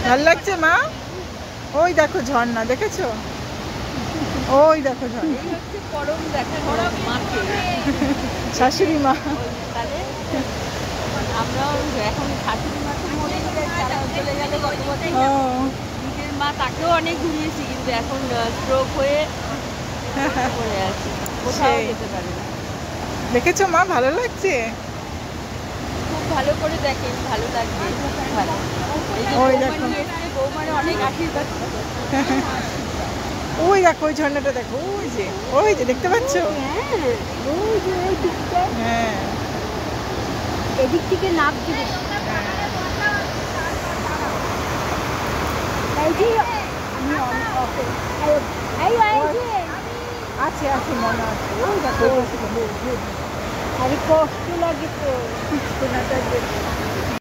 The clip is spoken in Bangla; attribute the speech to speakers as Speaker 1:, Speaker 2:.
Speaker 1: ভালো লাগছে মা? ওই দেখো ঝর্ণা, দেখেছো? ওই দেখো ঝর্ণা। শাশুড়ি মা
Speaker 2: আমরাও এখন শাশুড়ি মাকে মরে চলে গেল গত বছর। নিজের মা তাকেও অনেক ঘুরিয়েছি, কিন্তু এখন স্ট্রোক হয়ে পড়ে আছে, কোথাও যেতে পারে না।
Speaker 1: দেখেছো মা, ভালো লাগছে?
Speaker 2: খুব ভালো করে দেখেন, ভালো লাগবে, খুব ভালো।
Speaker 1: ওই দেখো
Speaker 2: বৌমার অনেক আশীর্বাদ।
Speaker 1: ওই দেখো ওই ঝর্ণাটা দেখো, ওই যে দেখতে পাচ্ছ? হ্যাঁ,
Speaker 2: এদিক থেকে নাপ দিবে।
Speaker 1: আছে আছে মনে আছে। ওই দেখো
Speaker 2: আরে কষ্ট লাগে তো।